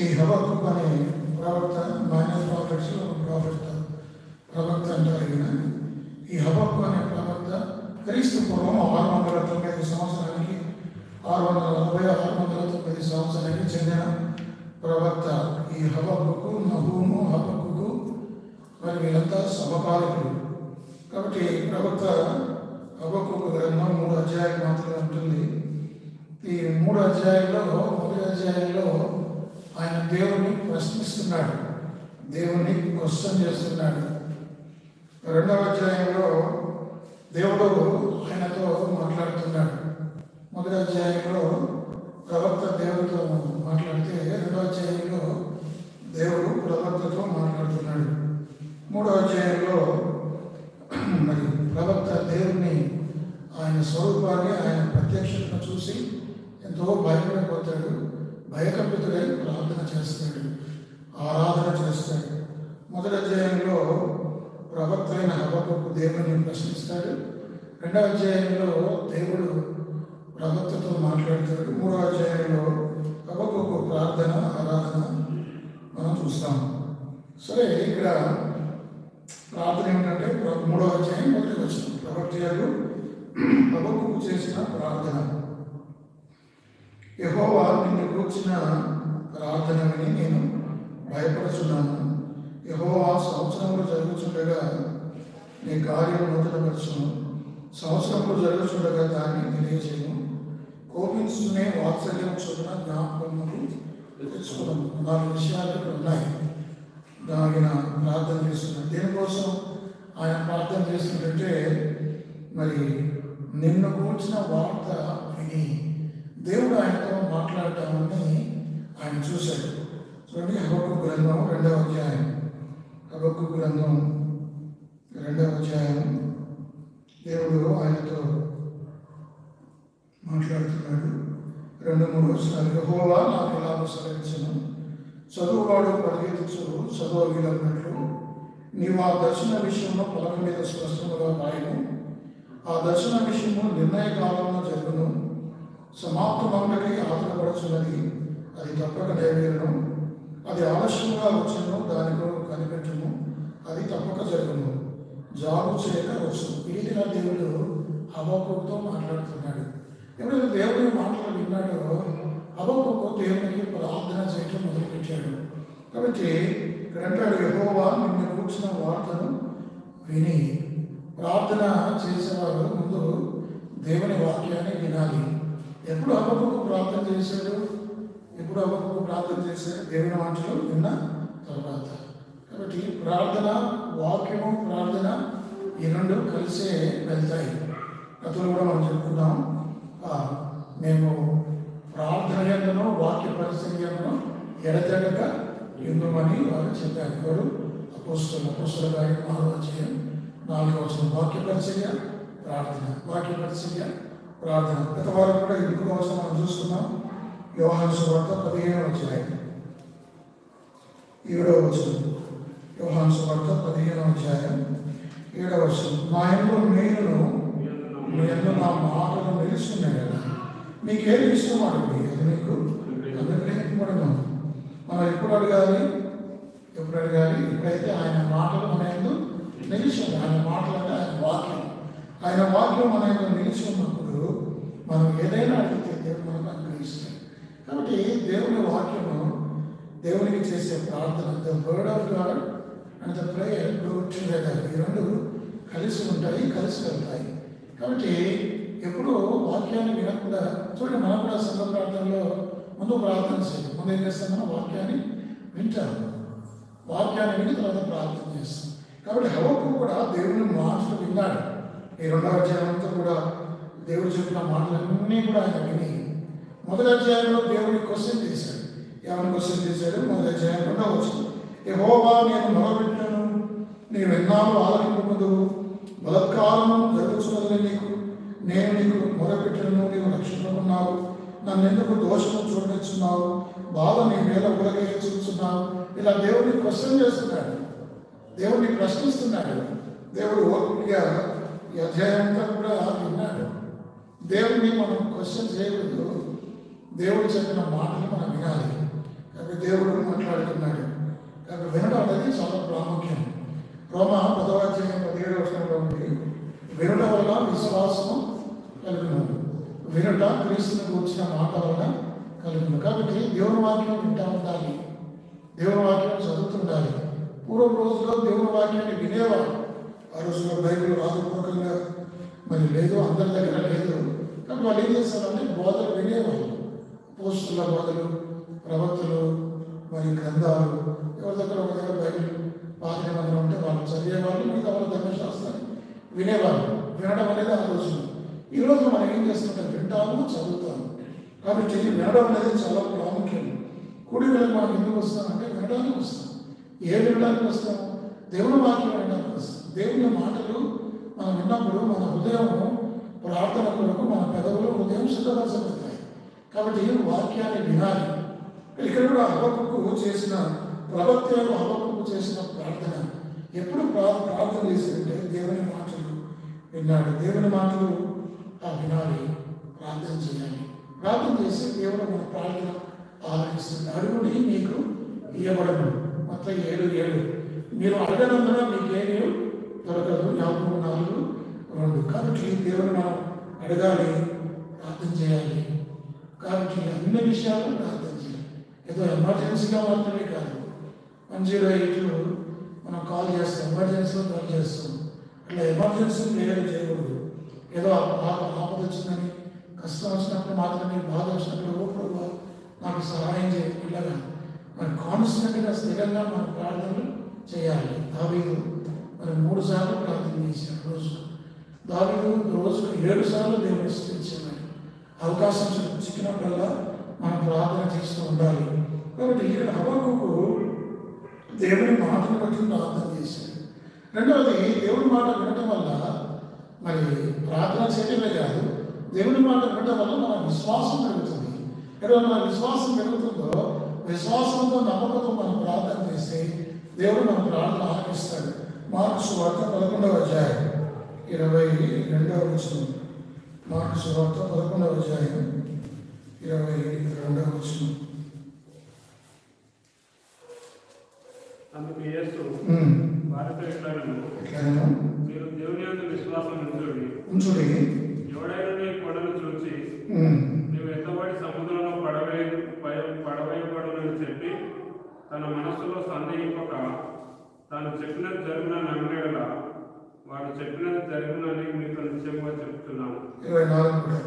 ఈ హబక్కుకు అనే ప్రవక్త మైనర్ ప్రాఫిట్స్ ప్రవక్త అంటారు ఈయన. ఈ హబక్కు అనే ప్రవక్త క్రీస్తు పూర్వం 690 సంవత్సరానికి 640-690 సంవత్సరానికి చెందిన ప్రవక్త. ఈ హబక్కుకు, నహూము, హబక్కుకు మరి వీళ్ళంతా సమకాలికులు. కాబట్టి ప్రవక్త హబక్కుకు గ్రంథం 3 అధ్యాయాలు మాత్రమే ఉంటుంది. ఈ 3 అధ్యాయాల్లో మొదటి అధ్యాయంలో ఆయన దేవుని ప్రశ్నిస్తున్నాడు, దేవుని క్వశ్చన్ చేస్తున్నాడు. 2వ అధ్యాయంలో దేవుడు ఆయనతో మాట్లాడుతున్నాడు. మొదటి అధ్యాయంలో ప్రవక్త దేవుడితో మాట్లాడితే 2వ అధ్యాయంలో దేవుడు ప్రవక్తతో మాట్లాడుతున్నాడు. 3వ అధ్యాయంలో మరి ప్రవక్త దేవుని ఆయన స్వరూపాన్ని, ఆయన ప్రత్యక్షతను చూసి ఎంతో భయపడిపోతాడు. భయకంపితుడై ప్రార్థన చేస్తాడు, ఆరాధన చేస్తాడు. మొదటి అధ్యాయంలో ప్రవక్త అయిన హబక్కుకు దేవుని ప్రశ్నిస్తాడు. 2వ అధ్యాయంలో దేవుడు ప్రవక్తతో మాట్లాడతాడు. 3వ అధ్యాయంలో హబక్కుకు ప్రార్థన, ఆరాధన మనం చూస్తాము. సరే, ఇక్కడ ప్రార్థన ఏమిటంటే 3వ అధ్యాయం 1వ వచనం ప్రవక్తలు హబక్కుకు చేసిన ప్రార్థన. యెహోవా నిన్ను కూర్చిన ప్రార్థన విని నేను భయపడుచున్నాను. యెహోవా సంవత్సరంలో జరుగుతుండగా నీ కార్యం నూతనపరచును. సంవత్సరంలో జరుగుతుండగా దాన్ని తెలియజేయను. కోపించుకునే వాత్సల్యం చొప్పున జ్ఞాపకములు తెచ్చుకోవడం. 4 విషయాలు ఇక్కడ ఉన్నాయి. ఆయన ప్రార్థన చేస్తున్నాడు. దేనికోసం ఆయన ప్రార్థన చేస్తుంటే మరి నిన్ను కూర్చిన వార్త విని దేవుడు ఆయనతో మాట్లాడటామని ఆయన చూశాడు. చూడండి, హబక్కుకు గ్రంథం 2వ అధ్యాయం. హబక్కుకు గ్రంథం 2వ అధ్యాయం దేవుడు ఆయనతో మాట్లాడుతున్నాడు. 2-3 వచనాలు. యెహోవా నాకు ఇలాగ సెలవిచ్చెను, చదువువాడు పరిగెత్తుచు చదవగిలన్నట్లు నీవు ఆ దర్శన విషయంలో పలక మీద స్పష్టంగా రాయను. ఆ దర్శన విషయము నిర్ణయ కాలంలో జరుగును. సమాప్తమవుటకి ఆతురపడుచున్నది, అది తప్పక నెరవేరును. అది ఆలస్యంగా వచ్చును, దానిలో కనిపెట్టును, అది తప్పక జరుగును. జాబు చేయక వచ్చు. వీటిగా దేవుడు హబక్కుతో మాట్లాడుతున్నాడు. ఎప్పుడైతే దేవుని మాటలు విన్నాడో హబక్కుకు దేవునికి ప్రార్థన చేయటం మొదలుపెట్టాడు. కాబట్టి ఇక్కడ అంటాడు, యెహోవా నిన్ను కూర్చిన వార్తను విని. ప్రార్థన చేసేవారు ముందు దేవుని వాక్యాన్ని వినాలి. ఎప్పుడు హబక్కుకు ప్రార్థన చేశాడు? దేవుని మాటలు విన్న తర్వాత. కాబట్టి ప్రార్థన, వాక్యము, ప్రార్థన ఈ 2 కలిసే వెళ్తాయి. గతంలో కూడా మనం చెప్పుకున్నాం, మేము ప్రార్థన యందును వాక్య పరిచర్యను ఎడతెగక ఎందుమని వారు చెప్పారు. ఎవరు? అపోస్తలుల కార్యం 6వ అధ్యాయం 4వ వచనం. వాక్య పరిచర్య, ప్రార్థన, వాక్య పరిచర్య, ప్రార్థన. గత వారం కూడా ఇందుకు కోసం మనం చూస్తున్నాం. యోహాను సువార్త 15వ అధ్యాయం 7వ వచనం. యోహాను సువార్త 15వ అధ్యాయం 7వ వచనం. నా యందు నేను మీ యందు నా మాటలు నిలుస్తున్నాయి కదా, మీకేది ఇష్టం అడగండి, అది మీకు అనుగ్రహింపబడును. మనం ఎప్పుడు అడగాలి? ఇప్పుడైతే ఆయన మాటలు మన యందు నిలిచి ఉంది. ఆయన మాటలు అంటే ఆయన వాక్యం మన యందు నిలిచి ఉన్నప్పుడు మనం ఏదైనా అడిగితే దేవుడు మనకు అనుగ్రహిస్తాడు. కాబట్టి దేవుని వాక్యము, దేవునికి చేసే ప్రార్థన, the word of God and the prayer go together. ఈ 2 కలిసి ఉంటాయి, కలిసి వెళ్తాయి. కాబట్టి ఎప్పుడు వాక్యాన్ని వినకుండా చూడండి, మనం కూడా సంఘ ప్రార్థనలో ముందు ప్రార్థన చేయాలి. ముందు ఏం చేస్తాం? మనం వాక్యాన్ని వింటాము. వాక్యాన్ని విని తర్వాత ప్రార్థన చేస్తాం. కాబట్టి హబక్కు కూడా దేవుని మాటలు విన్నాడు. ఈ 2వ అధ్యాయం అంతా కూడా దేవుడు చెప్పిన మాటలన్నీ కూడా ఆయన విని, మొదటి అధ్యాయంలో దేవుడిని క్వశ్చన్ చేశాడు. ఏమని క్వశ్చన్ చేశాడు? మొదటి అధ్యాయం 2వ వచనం. యెహోవా నేను మొరపెట్టాను, నీవు ఎన్నాళ్ళు ఆలకింపదు. బలత్కారము జరుగుతున్నదని నేను నీకు మొరపెట్టను, నీవు రక్షించుకున్నావు. నన్ను ఎందుకు దోషము చూడనిస్తున్నావు? బాధ నీ వేళ ఉలగే చూస్తున్నావు. ఇలా దేవుడిని క్వశ్చన్ చేస్తున్నాడు, దేవుడిని ప్రశ్నిస్తున్నాడు. దేవుడు ఓపికగా ఈ అధ్యాయం అంతా కూడా విన్నాడు. దేవుడిని మనం క్వశ్చన్ చేయకూడదు, దేవుడు చెప్పిన మాటలు మనం వినాలి. కాబట్టి దేవుడు మాట్లాడుతున్నాడు. కాబట్టి వినడం అనేది చాలా ప్రాముఖ్యం. రోమా 10వ అధ్యాయం 17వ వచనంలో ఉంది, వినడం వల్ల విశ్వాసము కలుగును, వినుట క్రీస్తుని కూర్చిన మాట వలన కలుగును. కాబట్టి దేవుని వాక్యం వింటా ఉండాలి, దేవుని వాక్యం చదువుతుండాలి. పూర్వం రోజుల్లో దేవుని వాక్యాన్ని వినేవారు. ఆ రోజుల్లో బైబిల్ రాజపూర్వకంగా మరి లేదు, అందరి దగ్గర లేదు. కానీ వాళ్ళు ఏం చేస్తారంటే బోధలు వినేవాళ్ళు. పోస్టుల బోధలు, ప్రవక్తలు, మరి గ్రంథాలు, ఎవరి దగ్గర ఒక దగ్గర బైబిల్ పాత నిబంధన ఉంటే వాళ్ళు చదివేవాళ్ళు, మిగతా వాళ్ళు ధర్మశాస్త్రాన్ని వినేవాళ్ళు. వినడం అనేది ఆ రోజులు. ఈ రోజు మనం ఏం చేస్తుంటాం, వింటాము, చదువుతాము. కాబట్టి వినడం అనేది చాలా ప్రాముఖ్యం. కూడి వెళ్ళి మనం ఎందుకు వస్తామంటే వినడానికి వస్తాం. ఏ వినడానికి వస్తాం? దేవుని వాక్యం వినడానికి వస్తాం. దేవుని మాటలు మనం విన్నప్పుడు మన హృదయము ప్రార్థన కొరకు, మన పెదవులు హృదయం సిద్ధపరచబడతాయి. కాబట్టి వాక్యాన్ని వినాలి. ఇక్కడ కూడా హబక్కూకు చేసిన ప్రవక్త హబక్కూకు చేసిన ప్రార్థన ఎప్పుడు ప్రార్థన చేశాడంటే దేవుని మాటలు విన్నాడు. దేవుని మాటలు వినాలి, ప్రార్థన చేయాలి. ప్రార్థన చేసి దేవుడు మన ప్రార్థన ఆలకిస్తుంది. అడుగుడి మీకు ఇవ్వబడను, మొత్తం 7:7. మీరు అడగనందున మీకేమీ దొరకదు, యాకోబు 4:2. కాబట్టి దేవుని మనం అడగాలి, ప్రార్థన చేయాలి. కాబట్టి అన్ని విషయాలు ప్రార్థన చేయాలి. ఏదో ఎమర్జెన్సీగా మాత్రమే కాదు. 108 మనం కాల్ చేస్తాం, ఎమర్జెన్సీలో కాల్ చేస్తాం. అట్లా ఎమర్జెన్సీ ప్రేయర్ చేయకూడదు. ఏదో ఆపద వచ్చిందని, కష్టం వచ్చినప్పుడు మాత్రమే, బాధ వచ్చినప్పుడు ప్రభు నాకు సహాయం చేయాలి, ఇలాగా మరి కాన్స్టెంట్గా స్థిరంగా మన ప్రార్థనలు చేయాలి. దావీదు మరి 3 సార్లు ప్రార్థన చేశాడు రోజుకు. దావీదు రోజుకు 7 సార్లు దేవుని స్తుతించాడు. అవకాశం చిక్కినప్పుడల్లా మనం ప్రార్థన చేస్తూ ఉండాలి. కాబట్టి ఇక్కడ హబక్కూకు దేవుని మాటను బట్టి ప్రార్థన చేశాడు. రెండవది, దేవుని మాట వినటం వల్ల మరి ప్రార్థన చేయడమే కాదు, దేవుని మాట వినటం వల్ల మన విశ్వాసం పెరుగుతుంది. ఎక్కడ మన విశ్వాసం పెరుగుతుందో, విశ్వాసంతో నమ్మకంతో మనం ప్రార్థన చేస్తే దేవుడు మన ప్రార్థన ఆలకిస్తాడు. మార్కు సువార్త 11వ అధ్యాయం 22వ వచనం. మార్కు సువార్త 11వ అధ్యాయం 22వ వచనం. అందుకు యేసు వారితో ఇట్లనెను, మీరు దేవుని యందు విశ్వాసం ఉంచుడి. ఎవడైనా నీ కొండను చూచి నీవు ఎత్తబడి సముద్రంలో పడవేయబడునని చెప్పి తన మనస్సులో సందేహింపక తాను చెప్పినది జరుగునని నమ్మినలా వాడు చెప్పినది జరుగునని మీతో నిశ్చయంగా చెప్తున్నాను. 24.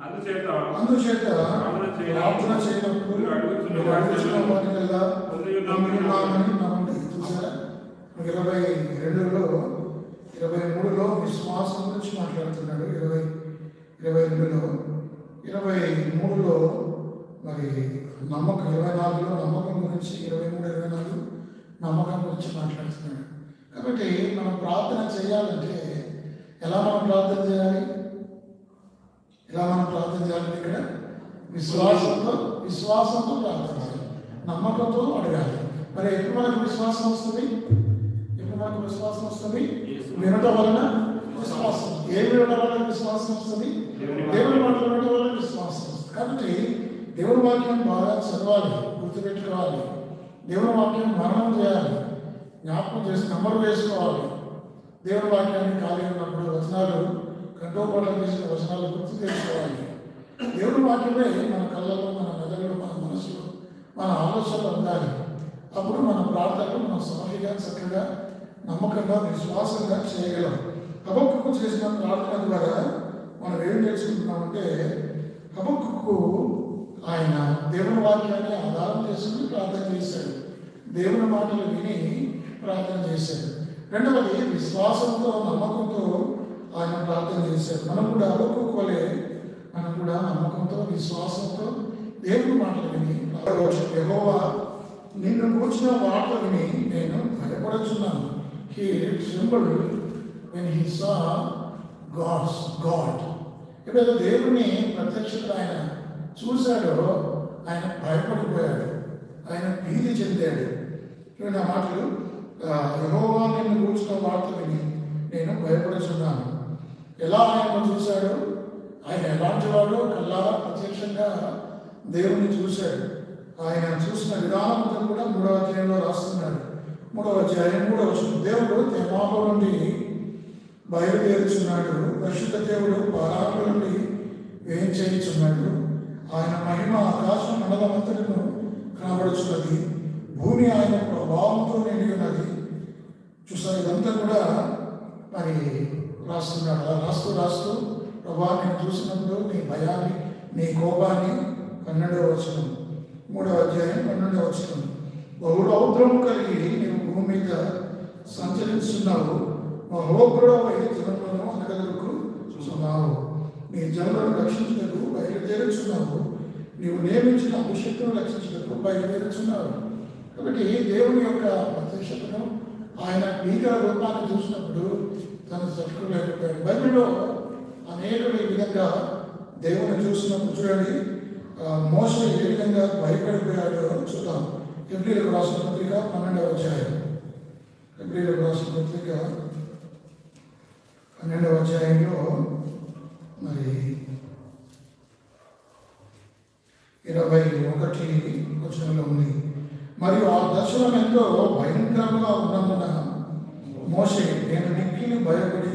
అందుచేత ప్రార్థన చేయనప్పుడు చూసారా, 23లో విశ్వాసం గురించి మాట్లాడుతున్నాడు. 22లో 23లో మరి నమ్మకం, 24లో నమ్మకం గురించి, 23, 24 నమ్మకం గురించి మాట్లాడుతున్నాడు. కాబట్టి మనం ప్రార్థన చేయాలంటే ఎలా మనం ప్రార్థన చేయాలి? ఇలా మనం ప్రార్థన చేయాలంటే ఇక్కడ విశ్వాసంతో ప్రార్థన చేయాలి, నమ్మకంతో అడగాలి. మరి ఎప్పుడు మనకు విశ్వాసం వస్తుంది? వినటం వలన విశ్వాసం. ఏ వినటం వలన విశ్వాసం వస్తుంది? దేవుని మాటలు వినటం వలన విశ్వాసం వస్తుంది. కాబట్టి దేవుని వాక్యం బాగా చదవాలి, గుర్తుపెట్టుకోవాలి. దేవుని వాక్యం మననం చేయాలి, జ్ఞాపకం చేసి నెంబర్ వేసుకోవాలి. దేవుని వాక్యాన్ని ఖాళీ ఉన్నప్పుడు వచనాలు కంటోపాఠం చేసిన వచనాలు గుర్తు తెచ్చుకోవాలి. దేవుని వాక్యమే మన కళ్ళలో, మన మెదడులో, మన మనసులో, మన ఆలోచనలో ఉండాలి. అప్పుడు మన ప్రార్థనలు మనం సాఫీగా, చక్కగా, నమ్మకంగా, విశ్వాసంగా చేయగలం. హబక్కూకు చేసిన ప్రార్థన ద్వారా మనం ఏం నేర్చుకుంటున్నామంటే, హబక్కూకు ఆయన దేవుని వాక్యాన్ని ఆధారం చేసుకుని ప్రార్థన చేశాడు. దేవుని మాటలు విని ప్రార్థన చేశాడు. రెండవది, విశ్వాసంతో, నమ్మకంతో ఆయన ప్రార్థన చేశాడు. మనం కూడా హబక్కూకు వలె మనం కూడా నమ్మకంతో, విశ్వాసంతో దేవుని మాటలు విని, యెహోవా నిన్ను కూర్చున్న వార్త విని నేను భయపడుచున్నాను. He trembled when he saw God. ఎప్పుడైతే దేవుని ప్రత్యక్షత ఆయన చూశాడో ఆయన భయపడిపోయాడు, ఆయన భీతి చెందాడు. చూడండి ఆ మాటలు, యెహోవా నిన్ను కూర్చున్న వార్త విని నేను భయపడుచున్నాను. ఎలా ఆయన చూశాడు? ఆయన ఎలాంటి వాడు? కల్లారా ప్రత్యక్షంగా దేవుని చూశాడు. ఆయన చూసిన విధానంతో కూడా 3వ అధ్యాయంలో రాస్తున్నాడు. 3వ అధ్యాయం 3వ వచనం, దేవుడు తెమాలో నుండి బయలుదేరుచున్నాడు, పరిశుద్ధ దేవుడు పారాకుల నుండి వేయించేయుచున్నాడు. ఆయన మహిమ ఆకాశం మండలమంతటను కనబడుచున్నది, భూమి ఆయన ప్రభావంతో నిండి ఉన్నది. చూసారు, ఇదంతా కూడా మరి రాస్తున్నాడు. అలా రాస్తూ ప్రభా నేను చూసినప్పుడు నీ భయాన్ని, నీ కోపాన్ని 12వ వచనం, 3వ అధ్యాయం 12వ వచనం, బహురౌద్రము కలిగి నీవు భూమి మీద సంచరిస్తున్నావు, మహోగ్రుడవై జనములను అనగదొరుకుచున్నావు, నీ జనులను రక్షించుటకు బయలుదేరుచున్నావు, నీవు నియమించిన అభిషేక్తులను రక్షించుటకు బయలుదేరుచున్నావు. కాబట్టి దేవుని యొక్క ప్రత్యక్షతను, ఆయన భీకర రూపాన్ని చూసినప్పుడు తన తట్టుకోలేకపోయాడు. బైబిల్లో అనేకులు ఈ విధంగా దేవుని చూసినప్పుడు చూడండి, మోసే ఏ విధంగా భయపడిపోయాడో చూద్దాం. హెబ్రీయులకు రాసిన పత్రిక 12వ అధ్యాయం, హెబ్రీయులకు రాసిన పత్రిక 12వ అధ్యాయంలో మరి 21 వచనంలో ఉంది. మరియు ఆ దర్శనం ఎంతో భయంకరంగా ఉన్నందున మోషే నేను మిక్కిలి భయపడి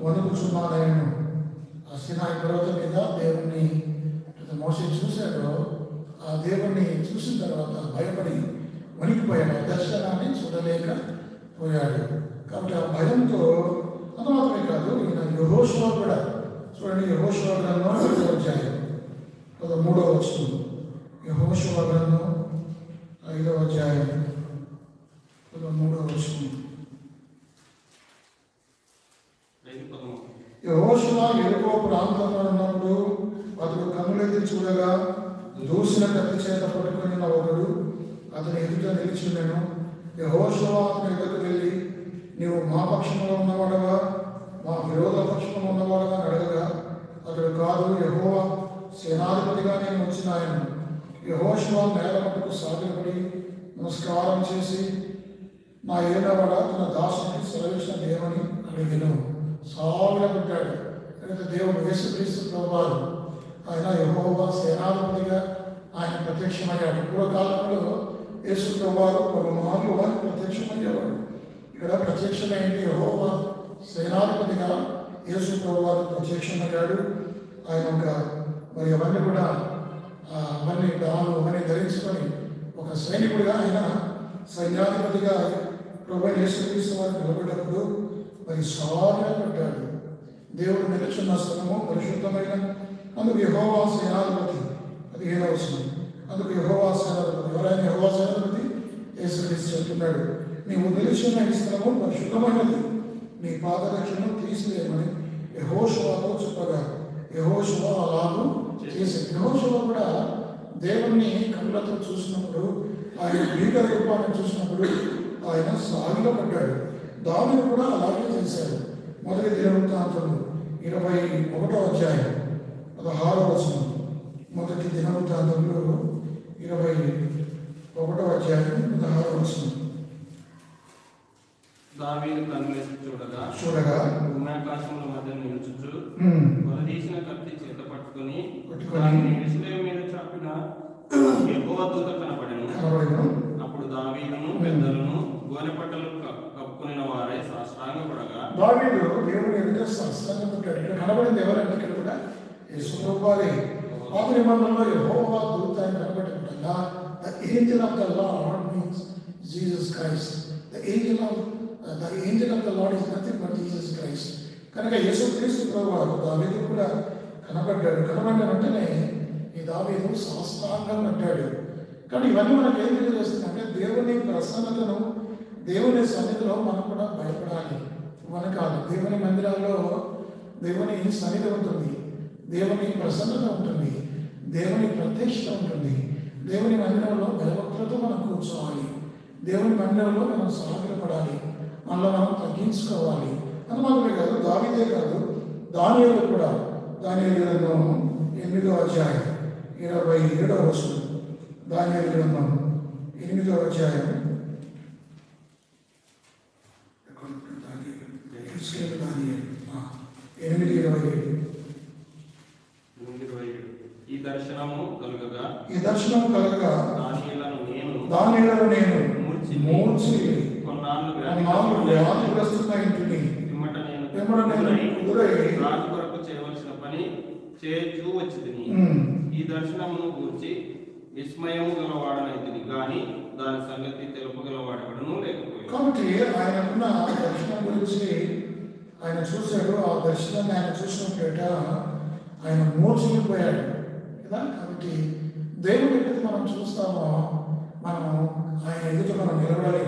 వణుకుచున్నాను. ఆ సినాయి పర్వతం మీద దేవుణ్ణి మోషే చూశాడో, ఆ దేవుణ్ణి చూసిన తర్వాత భయపడి వణికిపోయాడు, ఆ దర్శనాన్ని చూడలేకపోయాడు. కాబట్టి ఆ భయంతో అంత మాత్రమే కాదు, ఈయన యెహోషువ కూడా చూడండి, యెహోషువ గ్రంథం 5వ అధ్యాయం 13వ వచనం, యెహోషువ గ్రంథం 5వ అధ్యాయం 13వ వచనం, యెహోషువ యెరికో ప్రాంతంలో ఉన్నప్పుడు అతడు కన్నులెత్తి చూడగా దూసిన కత్తి చేత పట్టుకుని ఒకడు అతని ఎదుట నిలిచిండెను. యెహోషువ అతని ఎదుటకు వెళ్ళి, నీవు మా పక్షంలో ఉన్నవాడవా మా విరోధ పక్షంలో ఉన్నవాడవా అని అడగగా అతడు, కాదు, యెహోవా సేనాధిపతిగా నేను వచ్చిన ఆయన. యెహోషువ నేల మట్టుకు సాగిలపడి నమస్కారం చేసి, నా ఏడవాడ తన దాసుని సెలవిసిన దేవుని అడిగిను. సాగిలపడ్డాడు. అయితే దేవుడు యేసుక్రీస్తు ప్రభువారు ఆయన యెహోవా సేనాధిపతిగా ఆయన ప్రత్యక్షమయ్యాడు. పూర్వకాలంలో యేసు ప్రభువారు పలుమార్లు వారు ప్రత్యక్షమయ్యేవాడు. ఇక్కడ ప్రత్యక్షమైంది యెహోవా సేనాధిపతిగా యేసు ప్రభువారు ప్రత్యక్షమయ్యాడు. ఆయన ఒక మరి అవన్నీ కూడా అవన్నీ డాలు అవన్నీ ధరించుకొని ఒక సైనికుడిగా ఆయన సైన్యాధిపతిగా ప్రభు యేసుక్రీస్తు వారు నిలబడినప్పుడు మరి సాగిలపడ్డాడు. దేవుడు నిలుచున్న స్థలము పరిశుద్ధమైన, అందుకు యెహోవా సేనాధిపతి 15వ వచనం, అందుకు యెహోవా సేనాధిపతి, ఎవరైనా యెహోవా సేనాధిపతి యేసుక్రీస్తు చెప్తున్నాడు, నీవు నిలుచున్న ఈ స్థలము పరిశుద్ధమైనది, నీ పాదరక్షను తీసివేయమని యెహోషువతో చెప్పగా యెహోషువ అలాగూ చేశాడు. యెహోషువ కూడా దేవుణ్ణి కళ్ళతో చూసినప్పుడు, ఆయన భీకర రూపాన్ని చూసినప్పుడు ఆయన సాగిలపడ్డాడు. దావీదు కూడా అలాగే చేశాడు. మొదటి దినవృత్తాంతము 21వ అధ్యాయం 16వ వచనం, మొదటి దినవృత్తాంతంలో 21వ అధ్యాయం 16వ వచనం, దావీదు కన్నులెత్తి చూడగా భూమ్యాకాశముల మధ్య నిలుచుచు కొలదీసిన కత్తి చేత పట్టుకుని దానిని యెరూషలేము మీద చాపిన యెహోవా దూత కనబడెను. అప్పుడు దావీదును పెద్దలను గోనెపట్టలు కప్పుకొనిన వారై సాష్టాంగపడగా, దావీదు దేవుని ఎదుట సాష్టాంగపడ్డాడు. ఇక్కడ కనబడింది ఎవరంటే ఇక్కడ కూడా యేసు ప్రభువారే. పాత నిబంధనలో యెహోవా దూత కనబడకుండా the angel of the Lord means Jesus Christ. The angel of the Lord is nothing but Jesus Christ. కనుక యేసుక్రీస్తు ప్రభువారు దావీదు కూడా కనబడ్డాడు. కనబడిన వెంటనే ఈ దావీదు సాష్టాంగం అంటాడు. కానీ ఇవన్నీ మనకు ఏం తెలియజేస్తుందంటే దేవుని ప్రసన్నతను, దేవుని సన్నిధిలో మనం కూడా భయపడాలి, వనకాలి. దేవుని మందిరాల్లో దేవుని సన్నిధి ఉంటుంది, దేవుని ప్రసన్నత ఉంటుంది, దేవుని ప్రత్యక్షత ఉంటుంది. దేవుని మందిరంలో భయభక్తులతో మనం కూర్చోవాలి, దేవుని మందిరంలో మనం సాగిలపడాలి, మనలో మనం తగ్గించుకోవాలి. అది మాత్రమే కాదు, దావీదే కాదు, దానియేలు కూడా. దానియేలు గ్రంథం 8వ అధ్యాయం 27వ వచనం, దానియేలు గ్రంథం 8వ అధ్యాయం 8:27. ఈ దర్శనము కలుగగా దానియేలు నేను మూర్చి కొన్నాళ్ళు వ్యాధిగ్రస్తున్న ఇంటిని పిమ్మట నేను కుదురై రాజు కొరకు చేయవలసిన పని చేస్తూ వచ్చింది. ఈ దర్శనమును గూర్చి విస్మయము గలవాడనైతిని గాని దాని సంగతి తెలుపగలవాడెవడనూ లేకపోయాడు. కాబట్టి ఆయనకున్న దర్శనం గురించి ఆయన చూశాడు. ఆ దర్శనాన్ని ఆయన చూసినప్పుడేట ఆయన మూర్చిపోయాడు కదా. కాబట్టి దేవుడు ఎప్పుడైతే మనం చూస్తామో మనం ఆయన ఎదుట మనం నిలబడాలి.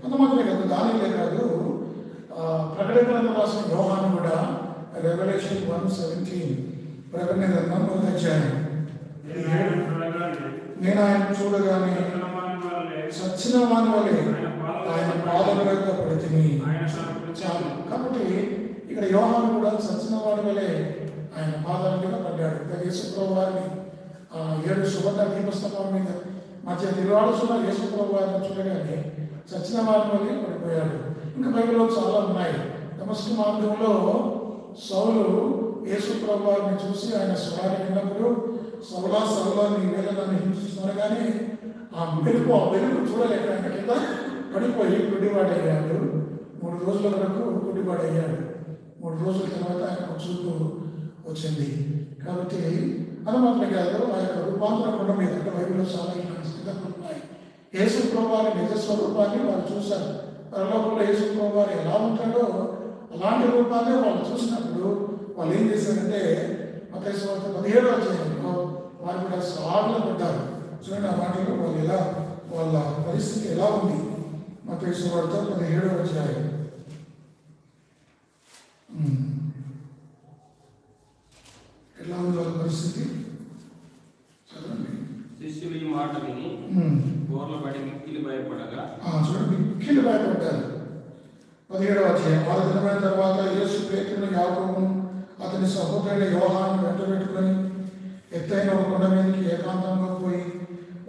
అంతమాత్రమే కాదు, దానిలే కాదు, ప్రకటన రాసిన యోహాను కూడా రెవల్యూషన్ 1:17 ప్రకటన గ్రంథం 1వ అధ్యాయం నేను ఆయన చూడగానే సచ్చిన వాని వలె ఆయన పాదముల యొక్క పడితిని. చాలు. కాబట్టి ఇక్కడ యోహాను కూడా సచ్చిన వాడి వలె ఆయన పాదాల మీద పడ్డాడు. యేసుప్రభు వారిని 7 సువర్ణ దీపస్తంభం మీద మధ్య నిలబడుతున్న యేసుప్రభు వారిని చూడగానే సచ్చిన వాడి వలె పడిపోయాడు. ఇంకా బైబిల్లో చాలా ఉన్నాయి. దమస్కు మార్గంలో సౌలు యేసుప్రభు వారిని చూసి ఆయన స్వరాన్ని విన్నప్పుడు సౌలా సౌలా నీ వేళ నన్ను హింసిస్తున్నాను, కానీ ఆ వెలుగు చూడలేక ఆయన కింద పడిపోయి గుడ్డివాడయ్యాడు. 3 రోజుల వరకు గుడ్డివాడయ్యాడు. 3 రోజుల తర్వాత ఆయన చూపు వచ్చింది. కాబట్టి అది మాత్రమే కాదు, ఆ యొక్క రూపాంతర కొండ మీద అంటే బైబిల్లో చాలా సందర్భాలు ఉన్నాయి. యేసుప్రభు వారి నిజ స్వరూపాన్ని వారు చూశారు. పరలోకంలో యేసుప్రభు వారు ఎలా ఉంటాడో అలాంటి రూపాన్ని వాళ్ళు చూసినప్పుడు వాళ్ళు ఏం చేశారంటే మత్తయి సువార్త 17వ అధ్యాయంలో వారు కూడా సాగులు పడ్డారు. చూడండి ఆ మాటలో వాళ్ళు ఎలా, వాళ్ళ పరిస్థితి ఎలా ఉంది. మత్తయి సువార్త 17వ అధ్యాయం ఎలా ఉంది వాళ్ళ పరిస్థితి చదవండి. శిష్యులు ఈ మాట విని బోర్లబడి మిక్కిలి భయపడగా చూడండి, మిక్కిలి భయపడ్డారు. 17వ అధ్యాయం 6 దినమైన తర్వాత యేసు పేతురును యాకోబును అతని సహోదరుడు యోహాను వెంట పెట్టుకొని ఎత్తైన ఒక కొండ మీదకి ఏకాంతంగా పోయి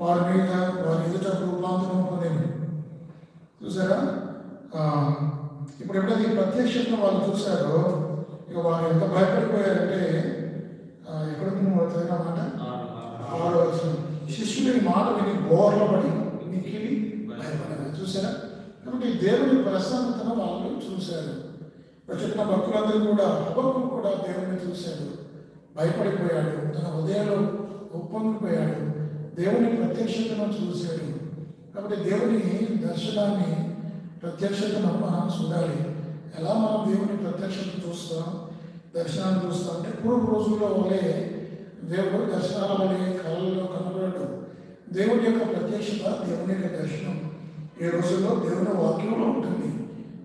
వారి మీద వారి ఎదుట రూపాంతరం పొందింది. చూసారా? ఇప్పుడు ఎప్పుడైతే ఈ ప్రత్యక్షతను వాళ్ళు చూశారో ఇక వారు ఎంత భయపడిపోయారంటే ఎక్కడ మాట 6వ వచనం శిష్యులు ఈ మాట విని బోర్లబడి మిక్కిలి భయపడ్డారు. చూసారా? కాబట్టి దేవుని ప్రసన్నతను వాళ్ళు చూశారు. చెప్పిన భక్తులందరూ కూడా హబక్కూకు కూడా దేవుని చూశాడు, భయపడిపోయాడు, తన హృదయంలో ఉప్పొంగిపోయాడు, దేవుని ప్రత్యక్షతను చూశాడు. కాబట్టి దేవుని దర్శనాన్ని ప్రత్యక్షతను మనం చూడాలి. ఎలా మనం దేవుని ప్రత్యక్షత చూస్తాం, దర్శనాన్ని చూస్తాం అంటే పూర్వ రోజుల్లో వలె దేవుడు దర్శనాల వలె కళల్లో కనబడడు. దేవుని యొక్క ప్రత్యక్షత, దేవుని యొక్క దర్శనం ఈ రోజుల్లో దేవుని వాక్యంలో ఉంటుంది.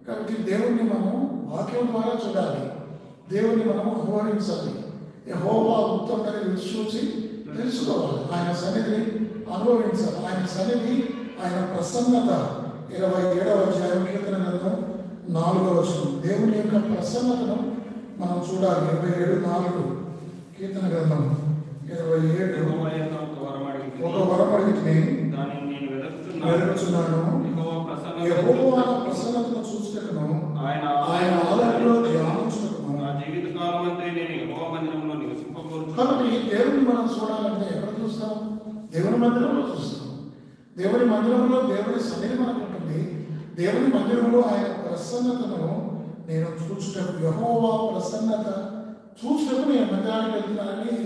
కాబట్టి దేవుణ్ణి మనం వాక్యం ద్వారా చూడాలి, దేవుణ్ణి మనం అనుభవించాలి. యెహోవా ఉత్తమని రుచి చూసి తెలుసుకోవాలి, ఆయన సన్నిధిని అనుభవించాలి. ఆయన సన్నిధి, ఆయన ప్రసన్నత 27వ అధ్యాయం కీర్తన గ్రంథం 4వ వచనం దేవుని యొక్క ప్రసన్నతను మనం చూడాలి. 27:4 కీర్తన గ్రంథం 27 ఒక వరం అడిగితే వెతుకుచున్నాను, యెహోవా ప్రసన్నతను చూచుటకును ఆయన ఆలయంలో ధ్యానించుటకును. కాబట్టి దేవుని మనం చూడాలంటే ఎక్కడ చూస్తాం? దేవుని మందిరంలో చూస్తాం. దేవుని మందిరంలో దేవుని సన్నిధి మనకు ఉంటుంది. దేవుని మందిరంలో ఆయన ప్రసన్నతను నేను చూచుటకు, యెహోవా ప్రసన్నత చూచుటకు నేను మందిరానికి వెళ్తున్నానని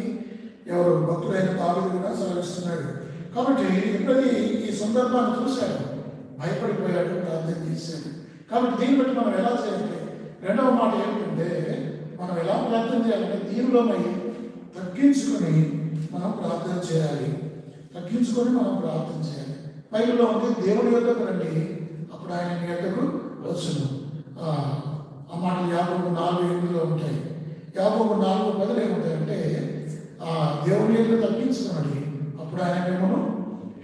ఎవరు భక్తుడైన దావీదు కూడా సెలవిస్తున్నాడు. కాబట్టి ఎప్పుడైతే ఈ సందర్భాన్ని చూశాడు భయపడిపోయాడు, ప్రార్థన చేశాడు. కాబట్టి దీన్ని బట్టి మనం ఎలా చేయాలి? రెండవ మాట ఏంటంటే మనం ఎలా ప్రార్థన చేయాలంటే దీనిలోనై తగ్గించుకొని మనం ప్రార్థన చేయాలి. తగ్గించుకొని మనం ప్రార్థన చేయాలి. బైబిల్లో ఉంది దేవుని యొద్దకు రండి అప్పుడు ఆయన మీ యొద్దకు వచ్చును. ఆ మాటలు యాకోబు 4:8లో ఉంటాయి. యాకోబు 4:10 ఏముంటాయంటే దేవుని యొక్క తగ్గించుకున్నాడు అప్పుడు ఆయన మిమ్మల్ని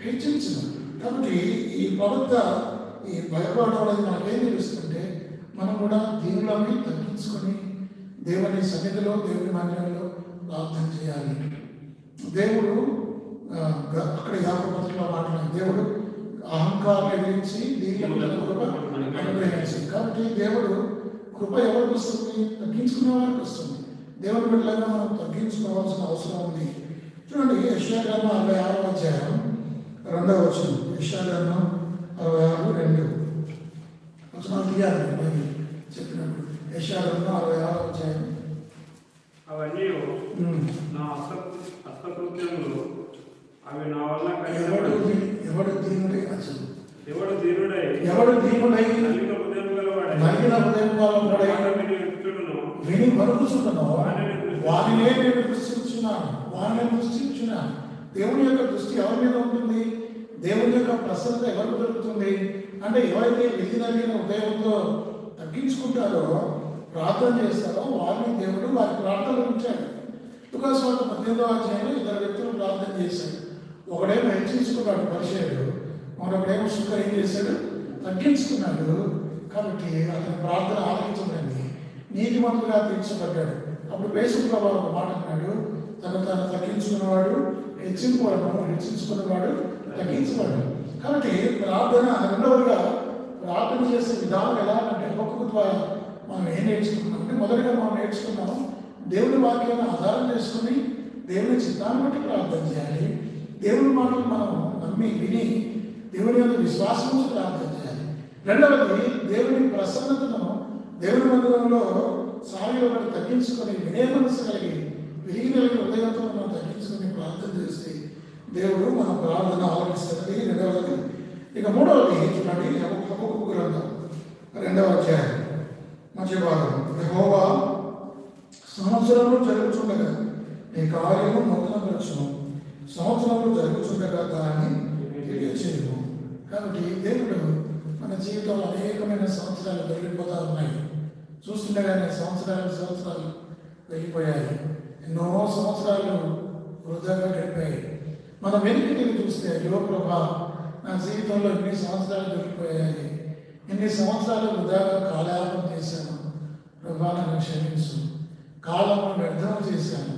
హెచ్చించును. కాబట్టి ఈ ప్రవక్త ఈ భయపడడం అనేది మనకేం తెలుస్తుంటే మనం కూడా దీనిలోని తగ్గించుకొని దేవుని సన్నిధిలో, దేవుని మందిరంలో ప్రార్థన చేయాలి. దేవుడు అక్కడ యాకోబు పత్రికలో మాట్లాడారు, దేవుడు అహంకారం ఎదిరించి దీనికి కృప అనుగ్రహించి. కాబట్టి దేవుడు కృప ఎవరికి వస్తుంది? తగ్గించుకునే వారికి వస్తుంది. దేవుని బిడ్డలుగా మనం తగ్గించుకోవాల్సిన అవసరం ఉంది. చూడండి యెషయా గ్రంథం 66వ అధ్యాయం రెండవ వచనం యెషయా 66:2 వచనాలు తీయాలి చెప్పినప్పుడు. యెషయా 66 అధ్యాయం. అవన్నీ నా హస్తకృత్యములు, అవి నా వల్ల ఎవడు దీనుడై అసలు ఎవడు దీనుడై నలిగిన హృదయం గలవాడై విని పలుకుచున్నాను వారినే నేను దృష్టించున్నాను. దేవుని యొక్క దృష్టి ఎవరి మీద ఉంటుంది? దేవుని యొక్క ప్రసన్నత ఎవరికి దొరుకుతుంది అంటే ఎవరైతే నలిగిన హృదయంతో తగ్గించుకుంటారో, ప్రార్థన చేస్తారో వారిని దేవుడు వారి ప్రార్థనలు ఉంచాడు. లుకాసు 18వ అధ్యాయంలో 2 వ్యక్తులు ప్రార్థన చేశాడు. ఒకడేమో హెచ్చించుకున్నాడు పరిచయుడు, మరొకడేమో శుక్ర ఏం చేశాడు? తగ్గించుకున్నాడు. కాబట్టి అతని ప్రార్థన ఆలకించబడింది, నీతిమంతులుగా తీర్చబడ్డాడు. అప్పుడు యేసుప్రభువు ఒక మాట అన్నాడు, తను తగ్గించుకున్నవాడు హెచ్చించుకున్నవాడు తగ్గించబడ్డాడు. కాబట్టి ప్రార్థన రెండవదిగా ప్రార్థన చేసే విధానం ఎలా అంటే ఒక్కొక్క ద్వారా మనం ఏం నేర్చుకున్నాం అంటే, మొదటిగా మనం నేర్చుకున్నాం దేవుని వాక్యాన్ని ఆధారం చేసుకుని దేవుని చిత్తాన్ని బట్టి ప్రార్థన చేయాలి. దేవుని మాటలు మనం నమ్మి విని దేవుని యొక్క విశ్వాసం నుంచి ప్రార్థన చేయాలి. రెండవది దేవుని ప్రసన్నతను దేవుని మందిరంలో సాగిలో తగ్గించుకొని వినయ మనసు కలిగి విరిగిన హృదయంతో మనం తగ్గించుకొని ప్రార్థన చేస్తే దేవుడు మన ప్రార్థన ఆలకిస్తుంది. రెండవది. ఇక మూడవది చూడండి, హబక్కూకు గ్రంథం 2వ అధ్యాయం మధ్య భాగం. యెహోవా సంవత్సరంలో జరుగుతుండగా నీ కార్యము నూతనపరచును, సంవత్సరంలో జరుగుతుండగా దాన్ని తెలియచేయము. కాబట్టి దేవుడు మన జీవితంలో అనేకమైన సంవత్సరాలు వెళ్ళిపోతూ ఉన్నాయి. చూస్తుండగానే సంవత్సరాలు వెళ్ళిపోయాయి. ఎన్నో సంవత్సరాలు వృధాగా గడిపాయి. మనం వెనక్కి తిరిగి చూస్తే, అయ్యో ప్రభా, నా జీవితంలో ఎన్ని సంవత్సరాలు వెళ్ళిపోయాయి, ఎన్ని సంవత్సరాలు వృధాగా కాలయాపన చేశాను, ప్రభా నన్ను క్షమించు, కాలంలో వ్యర్థం చేశాను,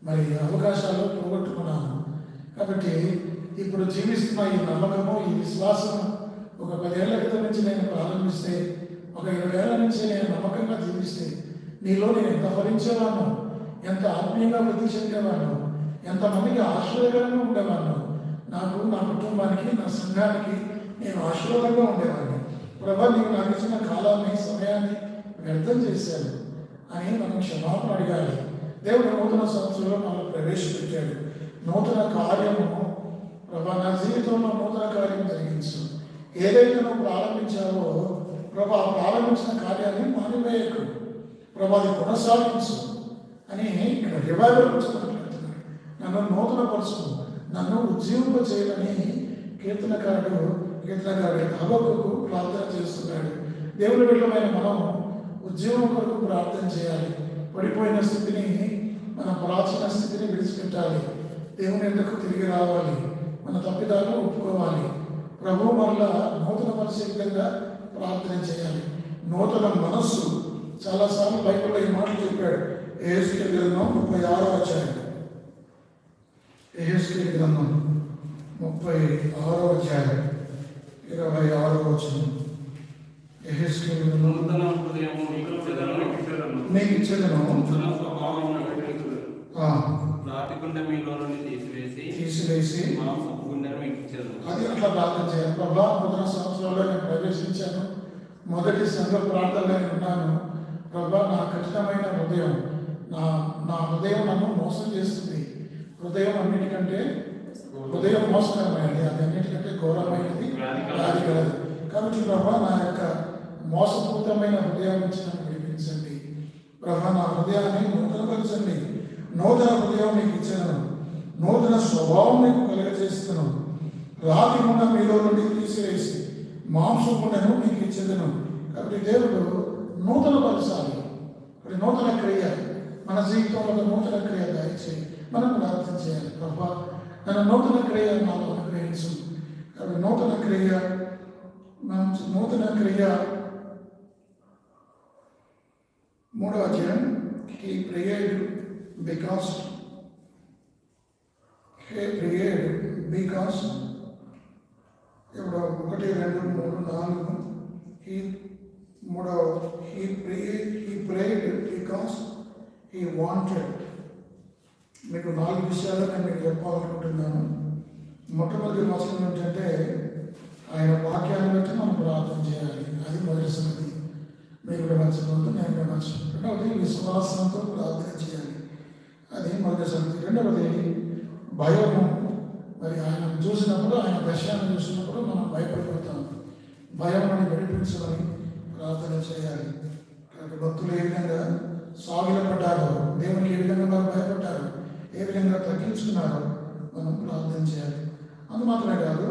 మరి అవకాశాలు పోగొట్టుకున్నాను. కాబట్టి ఇప్పుడు జీవిస్తున్న ఈ నమ్మకము, ఈ విశ్వాసము ఒక 10 ఏళ్ల క్రితం నుంచి నేను ప్రారంభిస్తే, ఒక 20 ఏళ్ల నుంచి నేను నమ్మకంగా జీవిస్తే, నీలో నేను ఎంత ఫలించేవాను, ఎంత ఆత్మీయంగా వృద్ధి చెందేవాను, ఎంతమందికి ఆశీర్వాదంగా ఉండేవాను, నాకు, నా కుటుంబానికి, నా సంఘానికి నేను ఆశీర్వాదంగా ఉండేవాడిని. ప్రభా, నీవు నాకు ఇచ్చిన కాలాన్ని, సమయాన్ని వ్యర్థం చేశాను అని మనం క్షమాపణ అడగాలి. దేవుడు నూతన సంవత్సరంలో మనం ప్రవేశపెట్టాడు. నూతన కార్యము, ప్రభా నా జీవితంలో నూతన కార్యం జరిగించు. ఏదైతే నువ్వు ప్రారంభించావో ప్రభా, ప్రారంభించిన కార్యాన్ని మానివేయకు ప్రభా, అది కొనసాగించు అని ఇక్కడ రివైవల్ గురించి మాట్లాడుతున్నాడు. నన్ను నూతన పరుచు, నన్ను ఉజ్జీవింపచేయని కీర్తనకారుడు హబక్కూకు ప్రార్థన చేస్తున్నాడు. దేవుని బిడ్డలమైన మనం ఉద్యోగం కొరకు ప్రార్థన చేయాలి. పడిపోయిన స్థితిని, మన ప్రాచీన స్థితిని విడిచిపెట్టాలి. దేవుని ఎందుకు తిరిగి రావాలి, మన తప్పిదాలను ఒప్పుకోవాలి. ప్రభు మరలా నూతన పరిచయ విధంగా ప్రార్థన చేయాలి. నూతన మనస్సు, చాలాసార్లు బైబిల్లో ఈ మాటలు చెప్పాడు. యెహెజ్కేలు గ్రంథం 36వ అధ్యాయం. యెహెజ్కేలు గ్రంథం 36వ అధ్యాయం 26వ వచనం. యెహెజ్కేలు నూతన హృదయము మీకు ఇచ్చేదను, నూతన స్వభావం రాతిగుండె మీలో నుండి తీసివేసి మాంసపు గుండెను మీకు ఇచ్చేదను. అది అట్లా ప్రార్థన చేయాలి. ప్రభా, నూతన సంవత్సరంలో నేను ప్రవేశించాను, మొదటి సంఘ ప్రార్థనలో నేను ఉన్నాను. ప్రభా, నా కఠినమైన హృదయం, నా హృదయం నన్ను మోసం చేస్తుంది. హృదయం అన్నిటికంటే మోసకరమైనది, అది అన్నిటికంటే ఘోరమైనది, వ్యాధి కలదు. కాబట్టి ప్రభా, నా యొక్క మోసపూరితమైన హృదయం నుంచి నన్ను విడిపించండి. ప్రభా, నా హృదయాన్ని నూతనపరచండి. నూతన హృదయం మీకు ఇచ్చాను, నూతన స్వభావం మీకు కలుగజేస్తున్నాను. రాతి గుండ మీలో నుండి తీసివేసి మాంసం గుండెను మీకు ఇచ్చేదను. కాబట్టి దేవుడు నూతన పరచాలి. ఇప్పుడు నూతన క్రియ మన జీవితంలో నూతన క్రియ దయచేయి. మనం ప్రార్థన చేయాలి. ప్రభా, నన్ను నూతన క్రియ నాలో అనుగ్రహించు. కాబట్టి నూతన క్రియ 3వ అధ్యాయం. He prayed because ఇప్పుడు 1, 2, 3, 4 he prayed because he wanted. మీకు 4 విషయాలు నేను మీకు చెప్పాలనుకుంటున్నాను. మొట్టమొదటి వచనం ఏంటంటే ఆయన వాక్యాన్ని బట్టి మనం ప్రార్థన చేయాలి. అది మొదటి సంగతి. మీరు విమర్శించవద్దు, నేను విమర్శించు. రెండవది విశ్వాసంతో ప్రార్థన చేయాలి. అది మొదటి సంగతి. రెండవది భయము. మరి ఆయన చూసినప్పుడు, ఆయన దర్శనాన్ని చూసినప్పుడు మనం భయపడిపోతాం. భయం అని విడిపించమని ప్రార్థన చేయాలి. కాబట్టి భక్తులు ఏ విధంగా సాగిలపడ్డారో, దేవునికి ఏ విధంగా వారు భయపడ్డారు, ఏ విధంగా తగ్గించుకున్నారో మనం ప్రార్థన చేయాలి. అది మాత్రమే కాదు,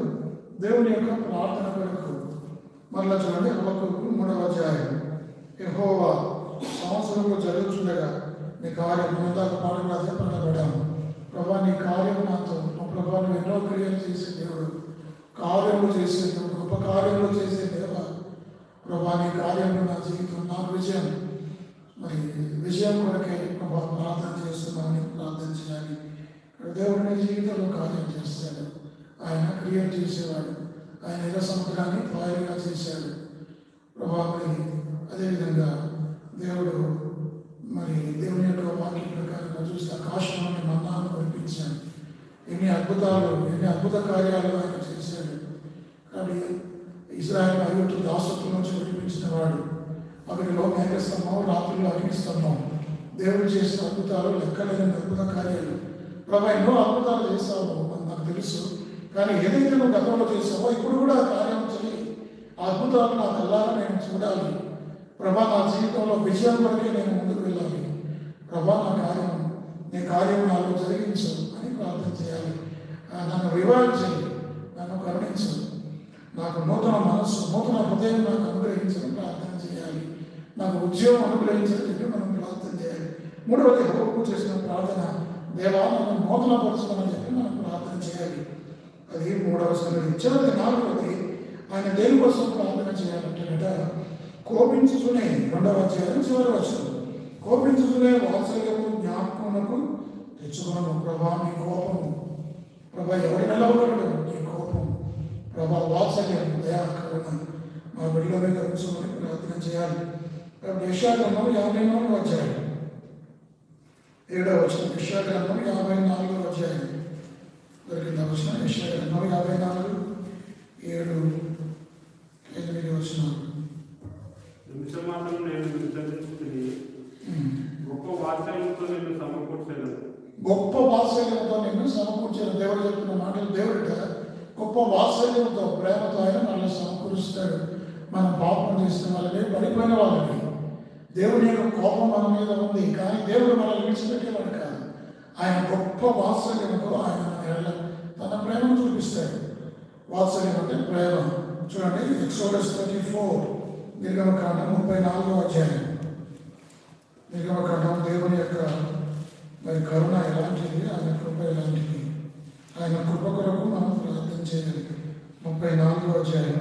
దేవుని యొక్క ప్రార్థన కొరకు మరలా చూడండి, హబక్కూకు 3వ అధ్యాయం. యెహోవా సంవత్సరంలో జరుగుతుండగా నీ కార్యం ముందాక పాటలు అదే పడబడ్డాము. ప్రభా నీ కార్యం నాతో, మా ప్రభా నువ్వు ఎన్నో క్రియలు చేసే దేవుడు, కార్యములు చేసే దేవుడు, గొప్ప కార్యములు చేసే దేవ. ప్రభా నీ కార్యంలో నా జీవితం, నా విజయం, మరి విజయం కొరకే ప్రభా ప్రార్థన చేస్తున్నామని ప్రార్థన చేయాలి. దేవుడిని జీవితంలో కార్యం చేస్తాడు. ఆయన క్రియలు చేసేవాడు. ఆయన ఏదో సముద్రాన్ని పాయలుగా చేశాడు. ప్రభావం అదేవిధంగా దేవుడు మరి దేవుని యొక్క వాక్యం ప్రకారంగా చూస్తే ఆకాశంలోని మన్నాను కురిపించాడు. ఎన్ని అద్భుతాలు, ఎన్ని అద్భుత కార్యాలు ఆయన చేశాడు. కాబట్టి ఇజ్రాయెల్ ఐగుప్తు దాసత్వం నుంచి విడిపించిన వాడు. అక్కడిలో మేఘస్తంభం, రాత్రుల్లో అగ్నిస్తంభం. దేవుడు చేసిన అద్భుతాలు లెక్కలేని అద్భుత కార్యాలు. ప్రభా ఎన్నో అద్భుతాలు చేస్తావు నాకు తెలుసు, కానీ ఏదైతే నువ్వు గతంలో చేసావో ఇప్పుడు కూడా ఆ కార్యం చేయి. ఆ అద్భుతాలు నా కల్లారా నేను చూడాలి. ప్రభా నా జీవితంలో విజయం వరకే నేను ముందుకు వెళ్ళాలి. ప్రభా నీ కార్యం నాలో జరిగించు అని ప్రార్థన చేయాలి. నన్ను రివైవ్ చేయి, నన్ను కరుణించు, నాకు నూతన మనస్సు, నూతన హృదయం నాకు అనుగ్రహించని ప్రార్థన చేయాలి. నాకు ఉద్యోగం అనుగ్రహించని చెప్పి మనం ప్రార్థన చేయాలి. మూడవది హబక్కూకు చేసిన ప్రార్థన, దేవా నన్ను నూతన పరచుకోమని చెప్పి మనం ప్రార్థన చేయాలి. అది 3వ సంగతి. చివరి 4వది ఆయన దేని కోసం ప్రార్థన చేయాలంటే కోపించుకునే 2వ అధ్యాయం చివరి వచనం. కోపించుకునే వాత్సల్యము జ్ఞాపకమునకు తెచ్చుకున్నాను. ప్రభా నీ కోపము, ప్రభా ఎవరి నిలవగలడు నీ కోపం, ప్రభా వాత్సల్యం, దయా, కరుణ మా బిడ్డల మీద ఉంచుకొని ప్రార్థన చేయాలి. కాబట్టి యెషయా గ్రంథం 54వ అధ్యాయం 7వ వచనం. యెషయా గ్రంథం 54వ అధ్యాయం దొరికింది వచనం. యెషయా గ్రంథం 54:7, 8 వచనాలు. నిమిషమాత్రం నేను విసర్జించుకుని గొప్ప వాత్సల్యంతో నిన్ను సమకూర్చాను. గొప్ప వాత్సల్యంతో నిన్ను సమకూర్చాను. దేవుడు చెప్తున్న మాటలు. దేవుడిట గొప్ప వాత్సల్యంతో, ప్రేమతో ఆయన మనల్ని సమకూరుస్తాడు. మనం పాపం చేసిన వాళ్ళని, పడిపోయిన వాళ్ళని. దేవుని యొక్క కోపం మన మీద ఉంది, కానీ దేవుడు మనల్ని విడిచిపెట్టేవాడు కాదు. ఆయన గొప్ప వాత్సల్యంతో ఆయన తన ప్రేమను చూపిస్తాడు. వాత్సల్యం అంటే ప్రేమ. చూడండి, ఎక్సోడస్ 34, నిర్గమకాండం 34వ అధ్యాయం. నిర్గమకాండం దేవుని యొక్క మరి కరుణ ఎలాంటిది, ఆయన కృప ఎలాంటిది, ఆయన కృప కొరకు మనం ప్రార్థన చేయాలి. 34వ అధ్యాయం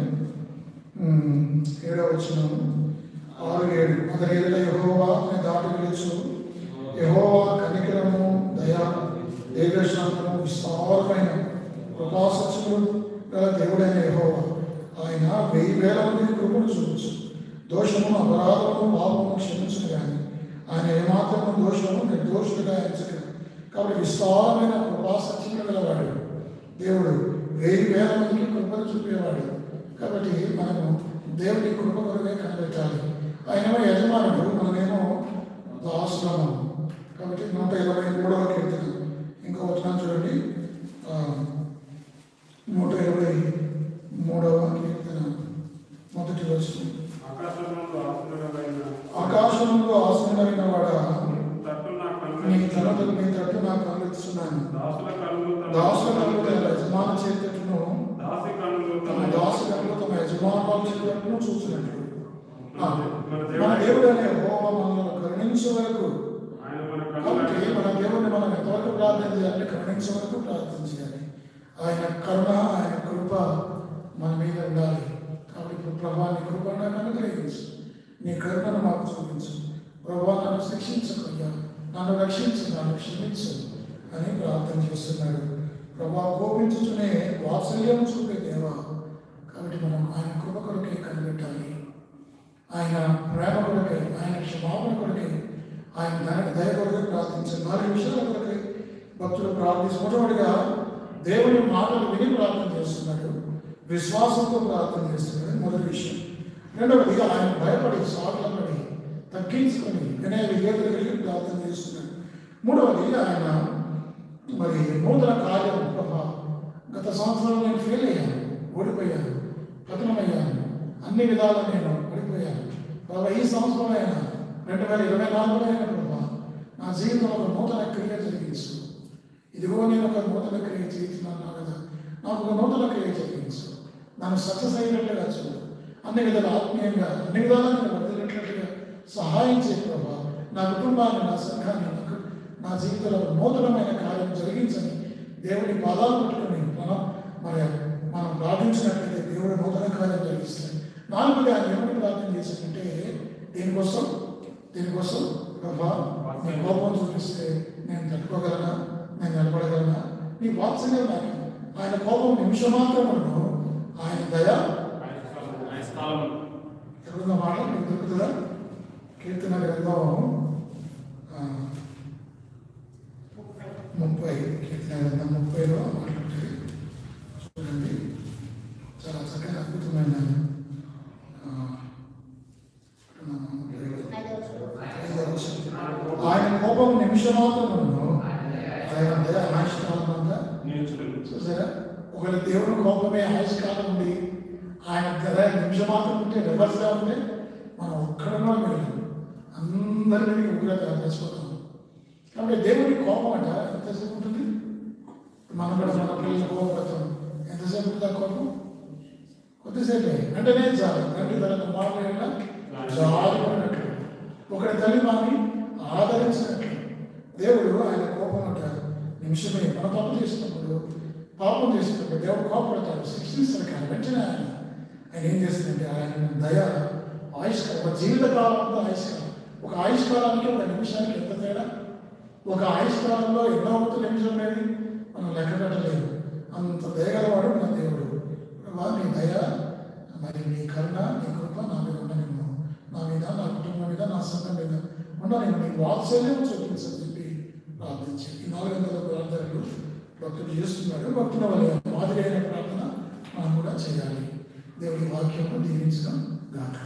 7వ వచనం, 6-7. అతని ఎదుట యెహోవా అని దాటి పిలుచు. యెహోవా కనికరము, దయా, దీర్ఘశాంతము, విస్తారమైన కృపాసత్యము గల దేవుడైన యెహోవా. ఆయన 1000 మందికి కృపను చూపించు. దోషము, అపరాధము, పాపము క్షమించును కానీ ఆయన ఏమాత్రము దోషము నిర్దోషులుగా ఎంచడు. కాబట్టి విస్తారమైన కృపాసత్యములు గలవాడు దేవుడు. 1000 మందికి కృపను చూపేవాడు. కాబట్టి మనము దేవుని కృప కొరకే కనిపెట్టాలి. ఆయనేమో యజమానుడు, మనమేమో దాసులము. కాబట్టి 123వ కీర్తన ఇంకో వచనం చూడండి. 123వ కీర్తన మొదటి వచనం. ఆకాశంలో ఆసీనుడైన వాడా, నీ తట్టు నా కళ్ళు ఇస్తున్నాను. దాసుల కళ్ళు తన యజమాన చేతులను, తమ దాసు కళ్ళు తమ యజమానుల చేతులను చూసినట్లు మన దేవుడు అనే యెహోవా మనల్ని కరుణించే వరకు. కాబట్టి మన దేవుడిని మనం ఎంతవరకు ప్రార్థన చేయాలి? కరుణించే వరకు ప్రార్థన చేయాలి. ఆయన కరుణ, ఆయన కృప మన మీద ఉండాలి. కాబట్టి ఇప్పుడు ప్రభా నీ కృప నాకు అనుగ్రహించు, నీ కరుణను మాకు చూపించు. ప్రభా నన్ను శిక్షించకయ్యా, నన్ను రక్షించు, నన్ను క్షమించు అని ప్రార్థన చేస్తున్నాడు. ప్రభా కోపించుకునే వాత్సల్యం చూపే దేవా. కాబట్టి మనం ఆయన కృప కొరకే కనిపెట్టాలి. ఆయన ప్రేమ కొరకే, ఆయన క్షమాపణ కొరకే, ఆయన దయ కొరకే ప్రార్థించాలి. 4 విషయాల కొరకే భక్తులు ప్రార్థించి, మొట్టమొదటిగా దేవుని మాటలు విని ప్రార్థన చేస్తున్నాడు, విశ్వాసంతో ప్రార్థన చేస్తున్నాడు. మొదటి విషయం. రెండవది, ఆయన భయపడి సాగులపడి తగ్గించుకొని వినయ విధేయతలు కలిగి ప్రార్థన చేస్తున్నాడు. మూడవది, ఆయన మరి నూతన కార్యం ప్రభా, గత సంవత్సరం నేను ఫెయిల్ అయ్యాను, ఓడిపోయాను, పతనమయ్యాను, అన్ని విధాలుగా నేను పడిపోయాను ప్రభా. ఈ సంవత్సరం అయినా 2024 అయిన ప్రభా, నా జీవితంలో ఒక నూతన క్రియ జరిగించు. ఇదిగో నేను ఒక నూతన క్రియ చేస్తున్నాను కదా, నాకు ఒక నూతన క్రియ జరిగించు. నన్ను సక్సెస్ అయినట్లుగా చూడు, అన్ని విధాలు ఆత్మీయంగా అన్ని విధాలుగా నేను వర్దినట్లుగా సహాయం చేయ ప్రభా. నా కుటుంబాన్ని, నా సంఘాన్ని, నా జీవితంలో నూతనమైన కార్యం జరిగించని దేవుని పాదాలు పట్టుకొని మనం ప్రార్థించినట్లయితే దేవుడు నూతన కార్యం జరిగిస్తాడు. నాలుగుగా ఆయన ఎవరిని ప్రార్థన చేశాడంటే, దీనికోసం ప్రభా, నీ కోపం చూపిస్తే నేను తట్టుకోగలనా, నేను నిలబడగలనా? నీ వాత్సల్యం నాకు. ఆయన కోపం నిమిషం మాత్రమును, ఆయన దయ ఎక్కడున్న మాట మీకు దొరుకుతుందా? కీర్తన గ్రంథం 30, కీర్తన గ్రంథం 30లో మాట్లాడుతుంది. చూడండి, చాలా చక్కగా అద్భుతమైన ఆయన కోపం నిమిషమాత్రమును, ఆయన దయ ఆయుష్కాలమంతా. చూసారా, ఒకవేళ దేవుని కోపమే ఆయుష్కాలం ఉంది, ఆయన దయ నిమిషమాత్రం ఉంటే రివర్స్గా ఉంటే మనం ఒక్కడనో వెళ్ళాం, అందరినీ ఉగ్రత తెచ్చిపోతాం. కాబట్టి దేవుని కోపం అంట ఎంతసేపు ఉంటుంది? మనం కూడా మన పిల్లలు కోపడతాం, ఎంతసేపు ఉంటుంది ఆ కోపం? కొద్దిసేపే. అంటే నేను చాలు తండ్రి తన కుమారుడు జాలిపడినట్లు, ఒకరి తల్లి మాని ఆదరించినట్లు. దేవుడు ఆయన కోపం అంటారు నిమిషమే. మన తప్పు చేసినప్పుడు, పాపం చేసినప్పుడు దేవుడు కోపడతాడు, శిక్షిస్తాడు. కానీ వెంటనే ఆయన ఏం చేస్తుందంటే, ఆయన దయ ఆయుష్కాలం, ఒక జీవితకాలం అంతా ఆయుష్కాలం. ఒక ఆయుష్కాలానికి ఒక నిమిషానికి ఎంత తేడా? ఒక ఆయుష్కాలంలో ఎన్నో వంతు నిమిషం అనేది మనం లెక్క పెట్టలేదు. అంత దయగలవాడు మన దేవుడు. నీ దయ, మరి నీ కరుణ, నీ కృప నా మీద ఉండనివ్వు, నా మీద, నా కుటుంబం మీద, నా సంఘం మీద ఉండనివ్వు, నీ వాత్సల్యం చూపించని చెప్పి ప్రార్థించాడు. ఈ 400 ప్రార్థనలు భక్తుడు చేస్తున్నాడు. భక్తుల వల్ల మాదిరి అయిన ప్రార్థన మనం కూడా చేయాలి. దేవుడి వాక్యము దీవించడం గాక.